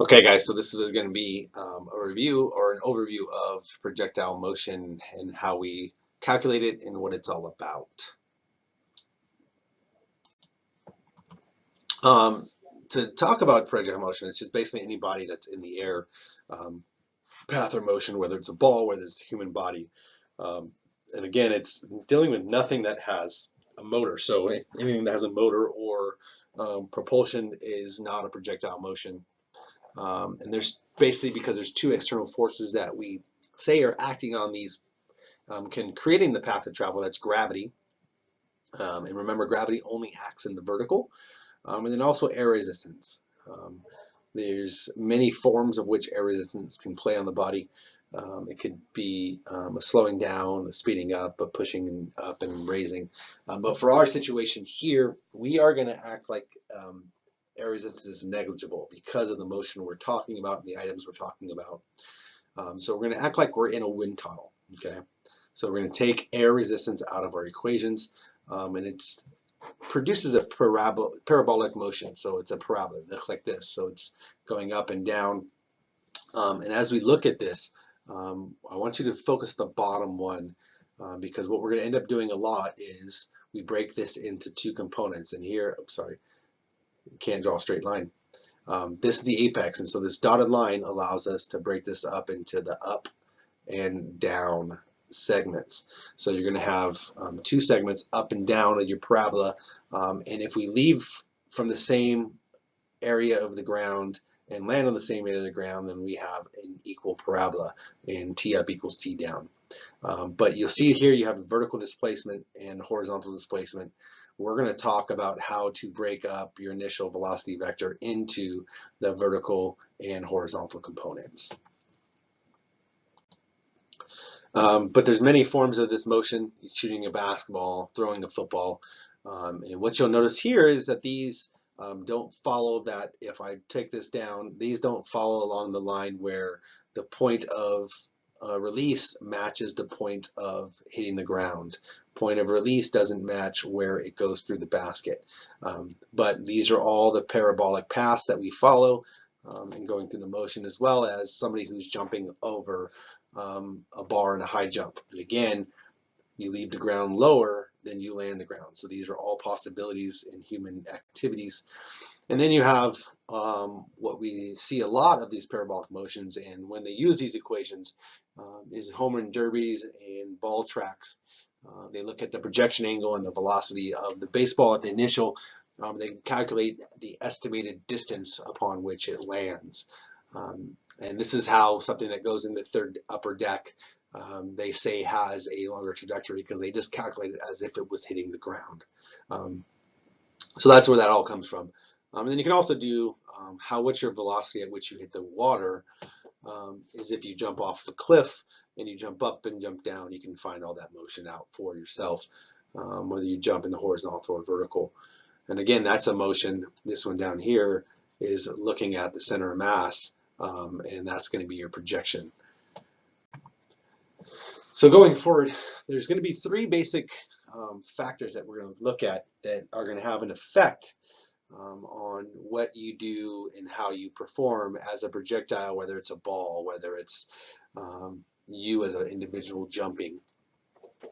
Okay, guys, so this is going to be a review or an overview of projectile motion and how we calculate it and what it's all about. Um, to talk about projectile motion, it's just basically any body that's in the air, um, path or motion, whether it's a ball, whether it's a human body. And again, it's dealing with nothing that has a motor. So anything that has a motor or propulsion is not a projectile motion. And there's basically because there's two external forces that we say are acting on these, creating the path of travel. That's gravity, and remember, gravity only acts in the vertical, and then also air resistance. There's many forms of which air resistance can play on the body. It could be a slowing down, a speeding up, a pushing up and raising. But for our situation here, we are going to act like air resistance is negligible because of the motion we're talking about and the items we're talking about. So we're going to act like we're in a wind tunnel. Okay, so we're going to take air resistance out of our equations, and it produces a parabolic motion. So it's a parabola. It looks like this. So it's going up and down. And as we look at this, I want you to focus the bottom one because what we're going to end up doing a lot is we break this into two components. And here, I'm sorry, can't draw a straight line. This is the apex, and so this dotted line allows us to break this up into the up and down segments. So you're going to have two segments, up and down, of your parabola. And if we leave from the same area of the ground and land on the same area of the ground, then we have an equal parabola, and T up equals T down. But you'll see here you have vertical displacement and horizontal displacement. We're going to talk about how to break up your initial velocity vector into the vertical and horizontal components. But there's many forms of this motion: shooting a basketball, throwing a football. And what you'll notice here is that these don't follow that. If I take this down, these don't follow along the line where the point of release matches the point of hitting the ground. Point of release doesn't match where it goes through the basket. But these are all the parabolic paths that we follow in going through the motion, as well as somebody who's jumping over a bar in a high jump. And again, you leave the ground lower than you land the ground. So these are all possibilities in human activities. And then you have what we see a lot of these parabolic motions, and when they use these equations is home run derbies and ball tracks. They look at the projection angle and the velocity of the baseball at the initial. They calculate the estimated distance upon which it lands. And this is how something that goes in the third upper deck, they say has a longer trajectory because they just calculate it as if it was hitting the ground. So that's where that all comes from. And then you can also do what's your velocity at which you hit the water is if you jump off the cliff and you jump up and jump down, you can find all that motion out for yourself, whether you jump in the horizontal or vertical. And again, that's a motion. This one down here is looking at the center of mass, and that's going to be your projection. So going forward, there's going to be three basic factors that we're going to look at that are going to have an effect on what you do and how you perform as a projectile, whether it's a ball, whether it's you as an individual jumping.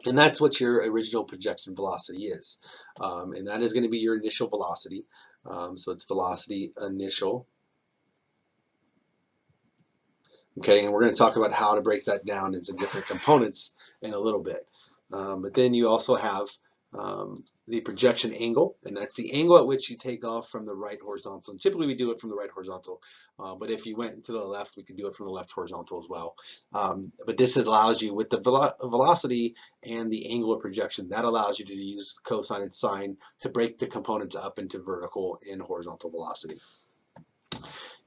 And that's what your original projection velocity is. And that is going to be your initial velocity. So it's velocity initial. Okay, and we're going to talk about how to break that down into different components in a little bit. But then you also have the projection angle, and that's the angle at which you take off from the right horizontal. And typically we do it from the right horizontal, but if you went to the left, we could do it from the left horizontal as well. But this allows you, with the velocity and the angle of projection, that allows you to use cosine and sine to break the components up into vertical and horizontal velocity.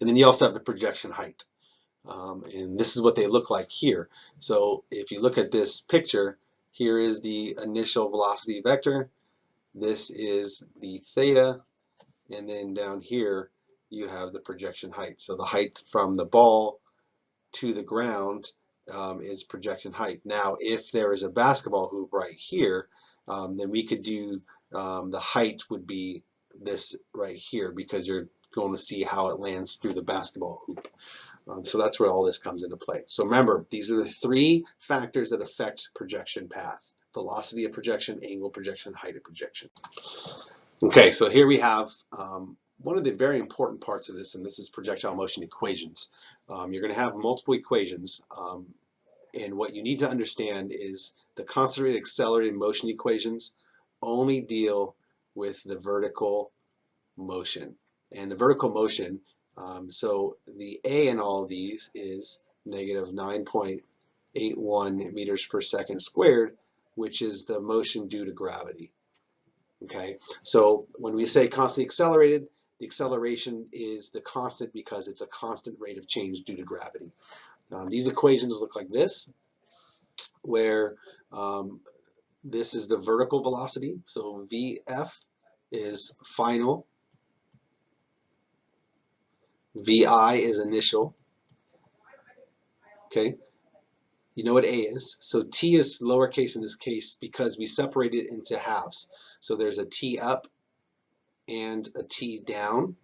And then you also have the projection height. And this is what they look like here. So if you look at this picture, here is the initial velocity vector. This is the theta. And then down here, you have the projection height. So the height from the ball to the ground is projection height. Now, if there is a basketball hoop right here, then we could do the height would be this right here, because you're going to see how it lands through the basketball hoop. So that's where all this comes into play. So remember, these are the three factors that affect projection path: velocity of projection, angle of projection, height of projection. Okay, so here we have one of the very important parts of this, and this is projectile motion equations. You're going to have multiple equations, and what you need to understand is the concentrated accelerated motion equations only deal with the vertical motion. And the vertical motion, so the A in all of these is negative 9.81 meters per second squared, which is the motion due to gravity. Okay, so when we say constantly accelerated, the acceleration is the constant because it's a constant rate of change due to gravity. These equations look like this, where this is the vertical velocity, so VF is final, VI is initial. Okay, you know what A is. So T is lowercase in this case because we separate it into halves. So there's a T up and a T down,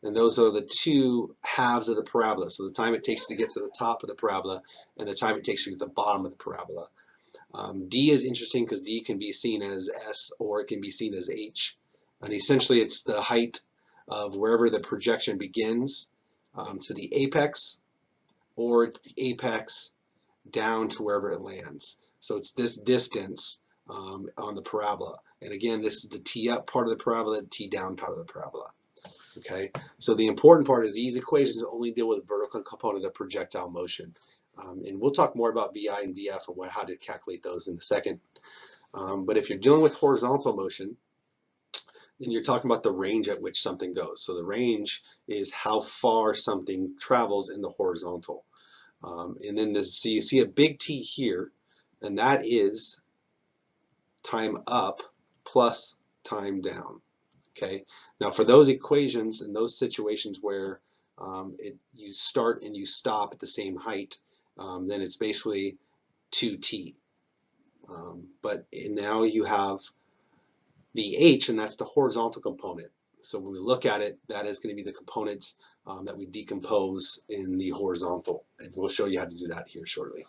and those are the two halves of the parabola. So the time it takes to get to the top of the parabola and the time it takes to get to the bottom of the parabola. D is interesting because D can be seen as S or it can be seen as H. And essentially it's the height of wherever the projection begins to the apex, or it's the apex down to wherever it lands. So it's this distance on the parabola. And again, this is the T up part of the parabola, T down part of the parabola. Okay, so the important part is these equations only deal with the vertical component of projectile motion. And we'll talk more about VI and VF and how to calculate those in a second. But if you're dealing with horizontal motion, then you're talking about the range at which something goes. So the range is how far something travels in the horizontal. And then so you see a big T here, and that is time up plus time down. Okay. Now for those equations and those situations where you start and you stop at the same height, then it's basically 2t. But now you have the h, and that's the horizontal component. So when we look at it, that is going to be the components that we decompose in the horizontal. And we'll show you how to do that here shortly.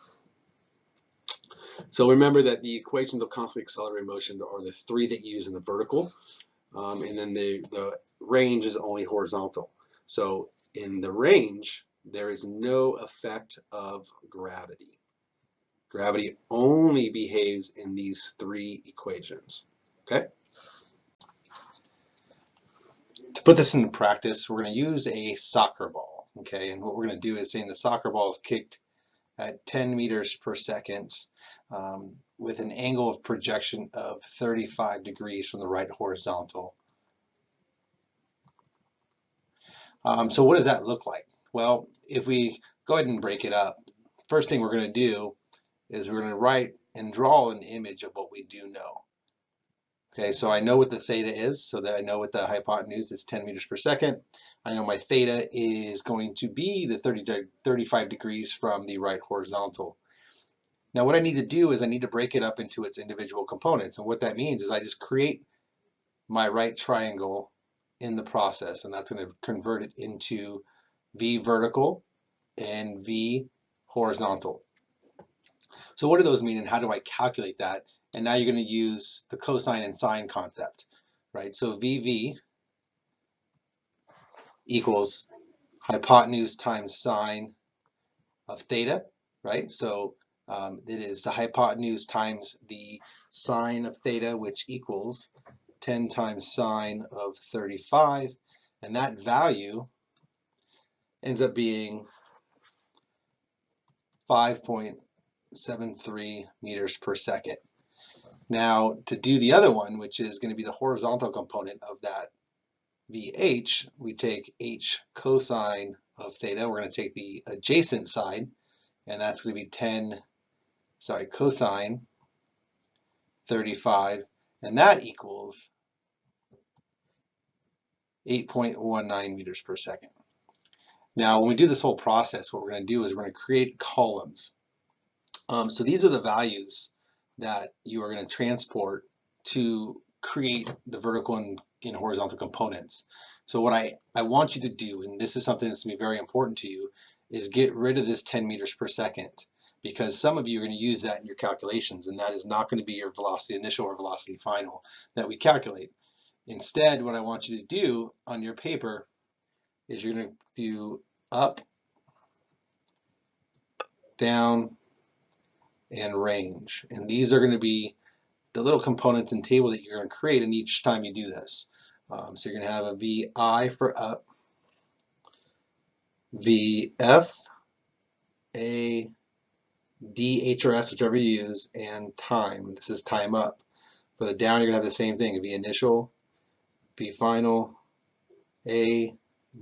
So remember that the equations of constantly accelerated motion are the three that you use in the vertical. And then the range is only horizontal. So in the range, there is no effect of gravity. Gravity only behaves in these three equations. Okay? To put this into practice, we're going to use a soccer ball. Okay, and what we're going to do is say the soccer ball is kicked at 10 meters per second with an angle of projection of 35 degrees from the right horizontal. So what does that look like? Well, if we go ahead and break it up, the first thing we're going to do is we're going to write and draw an image of what we do know. Okay, so I know what the theta is, so that I know what the hypotenuse is, 10 meters per second. I know my theta is going to be the 35 degrees from the right horizontal. Now what I need to do is I need to break it up into its individual components, and what that means is I just create my right triangle in the process, and that's going to convert it into V vertical and V horizontal. So what do those mean and how do I calculate that? And now you're going to use the cosine and sine concept, right? So VV equals hypotenuse times sine of theta, right? So it is the hypotenuse times the sine of theta, which equals 10 times sine of 35. And that value ends up being 5.73 meters per second. Now, to do the other one, which is going to be the horizontal component of that VH, we take H cosine of theta. We're going to take the adjacent side, and that's going to be cosine 35, and that equals 8.19 meters per second. Now, when we do this whole process, what we're going to do is we're going to create columns. So these are the values that you are going to transport to create the vertical and horizontal components. So what I want you to do, and this is something that's going to be very important to you, is get rid of this 10 meters per second, because some of you are going to use that in your calculations, and that is not going to be your velocity initial or velocity final that we calculate. Instead, what I want you to do on your paper is you're going to do up, down, and range. And these are going to be the little components and table that you're going to create in each time you do this. So you're going to have a VI for up, VF, A, D, H, or S, whichever you use, and time. This is time up. For the down, you're going to have the same thing, V initial, V final, A,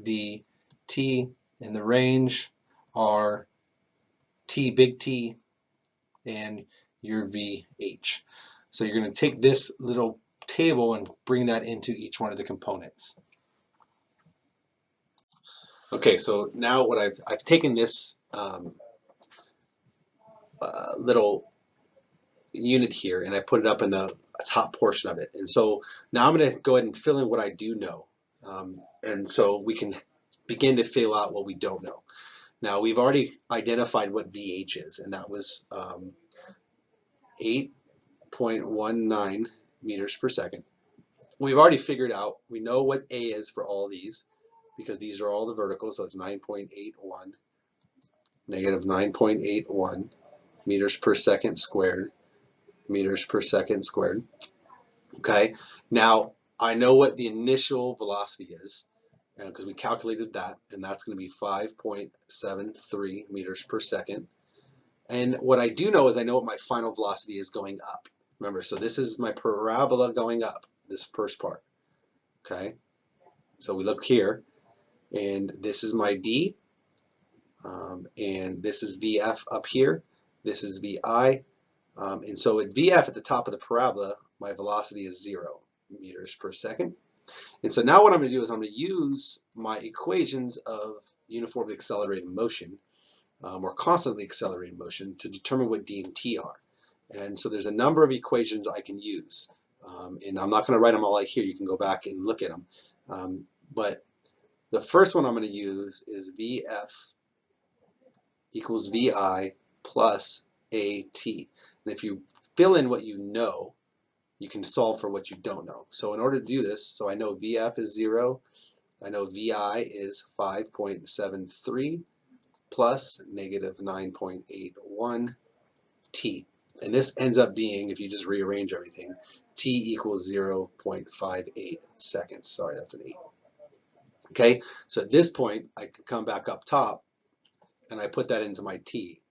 D, T, and the range are T, big T, and your VH. So you're going to take this little table and bring that into each one of the components. Okay, so now what I've taken this little unit here and I put it up in the top portion of it. And so now I'm going to go ahead and fill in what I do know. And so we can begin to fill out what we don't know. Now we've already identified what VH is, and that was 8.19 meters per second. We've already figured out, we know what A is for all these, because these are all the verticals, so it's 9.81, negative 9.81 meters per second squared, meters per second squared. Okay, now I know what the initial velocity is, because we calculated that, and that's going to be 5.73 meters per second. And what I do know is I know what my final velocity is going up. Remember, so this is my parabola going up, this first part. Okay, so we look here, and this is my D, and this is VF up here, this is VI, and so at VF at the top of the parabola, my velocity is 0 meters per second. And so now what I'm going to do is I'm going to use my equations of uniformly accelerated motion, or constantly accelerated motion, to determine what D and T are. And so there's a number of equations I can use. And I'm not going to write them all out here. You can go back and look at them. But the first one I'm going to use is VF equals VI plus AT. And if you fill in what you know, you can solve for what you don't know. So in order to do this, so I know VF is 0, I know VI is 5.73 plus negative 9.81 T. And this ends up being, if you just rearrange everything, T equals 0.58 seconds. Sorry, that's an 8. Okay, so at this point, I can come back up top and I put that into my T,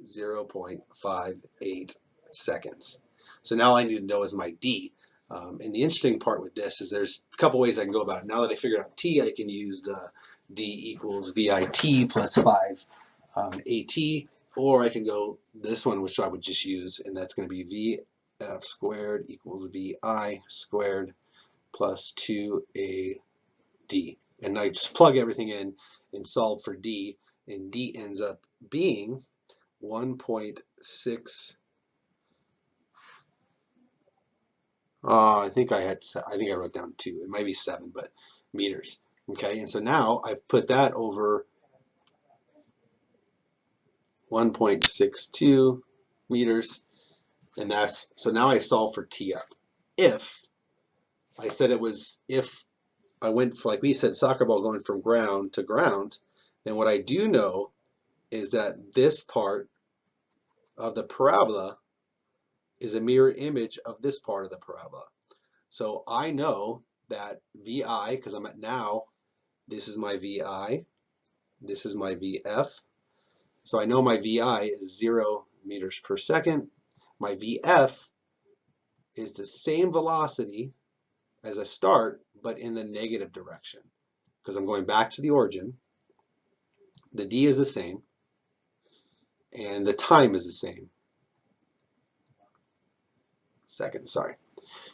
0.58 seconds. So now I need to know is my D. And the interesting part with this is there's a couple ways I can go about it. Now that I figured out T, I can use the D equals VIT plus 5 AT, or I can go this one, which I would just use, and that's going to be VF squared equals VI squared plus 2AD. And I just plug everything in and solve for D, and D ends up being 1.6. I think I wrote down 2. It might be 7, but meters. Okay, and so now I've put that over 1.62 meters, and that's, so now I solve for T up. If I said it was, if I went for, like we said, soccer ball going from ground to ground, then what I do know is that this part of the parabola is a mirror image of this part of the parabola. So I know that VI, because I'm at now, this is my VI, this is my VF. So I know my VI is 0 meters per second. My VF is the same velocity as I start, but in the negative direction, because I'm going back to the origin. The D is the same, and the time is the same. Seconds, sorry.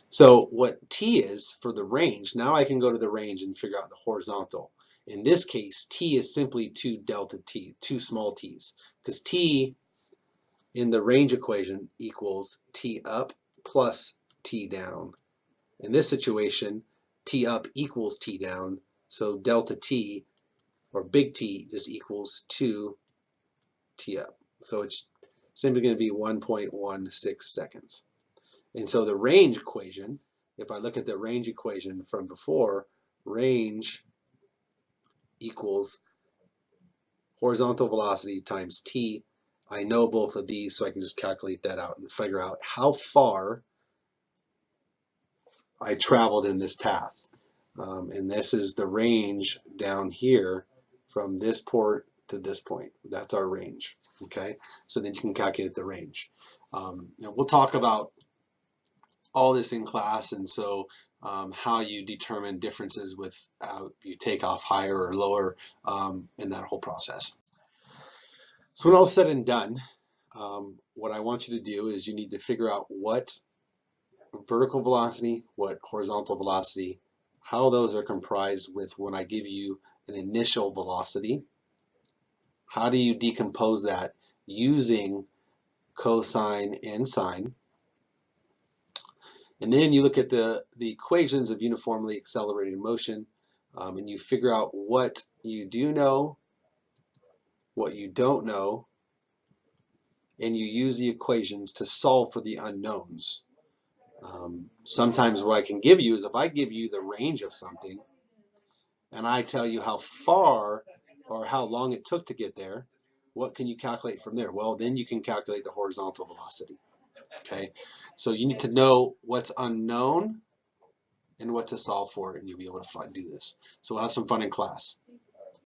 So what T is for the range, now I can go to the range and figure out the horizontal. In this case, T is simply 2 delta T, 2 small t's, because T in the range equation equals T up plus T down In this situation, T up equals T down, so delta T, or big T, just equals 2 T up. So it's simply going to be 1.16 seconds. And so the range equation, if I look at the range equation from before, range equals horizontal velocity times T. I know both of these, so I can just calculate that out and figure out how far I traveled in this path. And this is the range down here from this port to this point. That's our range. Okay, so then you can calculate the range. We'll talk about all this in class, and so how you determine differences with you take off higher or lower in that whole process. So when all said and done, what I want you to do is you need to figure out what vertical velocity, what horizontal velocity, how those are comprised with when I give you an initial velocity. How do you decompose that using cosine and sine? And then you look at the equations of uniformly accelerated motion, and you figure out what you do know, what you don't know, and you use the equations to solve for the unknowns. Sometimes what I can give you is if I give you the range of something and I tell you how far or how long it took to get there, what can you calculate from there? Well, then you can calculate the horizontal velocity. Okay, so you need to know what's unknown and what to solve for, and you'll be able to do this. So we'll have some fun in class.